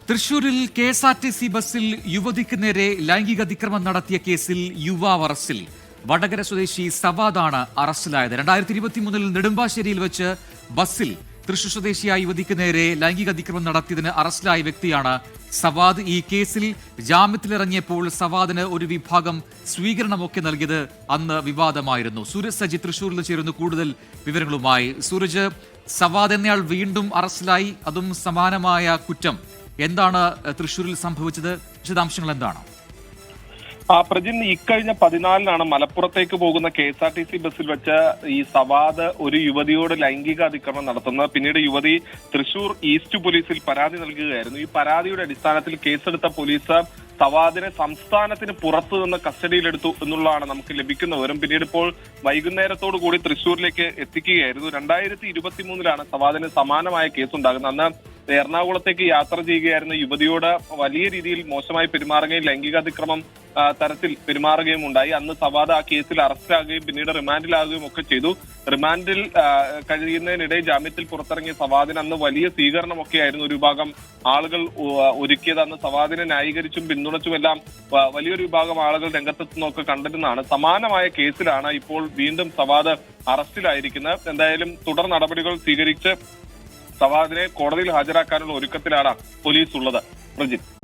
തൃശൂരിൽ KSRTC ബസ്സിൽ യുവതിക്ക് നേരെ ലൈംഗിക അതിക്രമം നടത്തിയ കേസിൽ യുവാവ് അറസ്റ്റിൽ. വടകര സ്വദേശി സവാദാണ് അറസ്റ്റിലായത്. 2023 നെടുമ്പാശ്ശേരിയിൽ വെച്ച് ബസ്സിൽ തൃശൂർ സ്വദേശിയായ യുവതിക്ക് നേരെ ലൈംഗിക അതിക്രമം നടത്തിയതിന് അറസ്റ്റിലായ വ്യക്തിയാണ് സവാദ്. ഈ കേസിൽ ജാമ്യത്തിലിറങ്ങിയപ്പോൾ സവാദിന് ഒരു വിഭാഗം സ്വീകരണമൊക്കെ നൽകിയത് അന്ന് വിവാദമായിരുന്നു. സൂരജ് സജി തൃശൂരിൽ ചേരുന്നു കൂടുതൽ വിവരങ്ങളുമായി. സൂരജ്, സവാദ് എന്നയാൾ വീണ്ടും അറസ്റ്റിലായി, അതും സമാനമായ കുറ്റം. എന്താണ് തൃശൂരിൽ സംഭവിച്ചത്? വിശദാംശങ്ങൾ എന്താണ്? പ്രജിൻ, ഇക്കഴിഞ്ഞ 14-നാണ് മലപ്പുറത്തേക്ക് പോകുന്ന KSRTC ബസ്സിൽ വെച്ച് ഈ സവാദ് ഒരു യുവതിയോട് ലൈംഗിക അതിക്രമം നടത്തുന്നത്. പിന്നീട് യുവതി തൃശൂർ ഈസ്റ്റ് പോലീസിൽ പരാതി നൽകുകയായിരുന്നു. ഈ പരാതിയുടെ അടിസ്ഥാനത്തിൽ കേസെടുത്ത പോലീസ് സവാദിനെ സംസ്ഥാനത്തിന് പുറത്തു നിന്ന് കസ്റ്റഡിയിലെടുത്തു എന്നുള്ളതാണ് നമുക്ക് ലഭിക്കുന്ന വിവരം. പിന്നീട് ഇപ്പോൾ വൈകുന്നേരത്തോടു കൂടി തൃശൂരിലേക്ക് എത്തിക്കുകയായിരുന്നു. 2023 സവാദിന് സമാനമായ കേസുണ്ടാകുന്നത്. അന്ന് എറണാകുളത്തേക്ക് യാത്ര ചെയ്യുകയായിരുന്ന യുവതിയോട് വലിയ രീതിയിൽ മോശമായി പെരുമാറുകയും ലൈംഗികാതിക്രമം തരത്തിൽ പെരുമാറുകയും ഉണ്ടായി. അന്ന് സവാദ് ആ കേസിൽ അറസ്റ്റിലാകുകയും പിന്നീട് റിമാൻഡിലാകുകയും ഒക്കെ ചെയ്തു. റിമാൻഡിൽ കഴിയുന്നതിനിടെ ജാമ്യത്തിൽ പുറത്തിറങ്ങിയ സവാദിന് അന്ന് വലിയ സ്വീകരണമൊക്കെയായിരുന്നു ഒരു വിഭാഗം ആളുകൾ ഒരുക്കിയത്. അന്ന് സവാദിനെ ന്യായീകരിച്ചും പിന്തുണച്ചുമെല്ലാം വലിയൊരു വിഭാഗം ആളുകൾ രംഗത്തെത്തുന്നതൊക്കെ കണ്ടിരുന്നതാണ്. സമാനമായ കേസിലാണ് ഇപ്പോൾ വീണ്ടും സവാദ് അറസ്റ്റിലായിരിക്കുന്നത്. എന്തായാലും തുടർ നടപടികൾ സ്വീകരിച്ച് സവാദിനെ കോടതിയിൽ ഹാജരാക്കാനുള്ള ഒരുക്കത്തിലാണ് പോലീസ് ഉള്ളത്. പ്രജിത്ത്.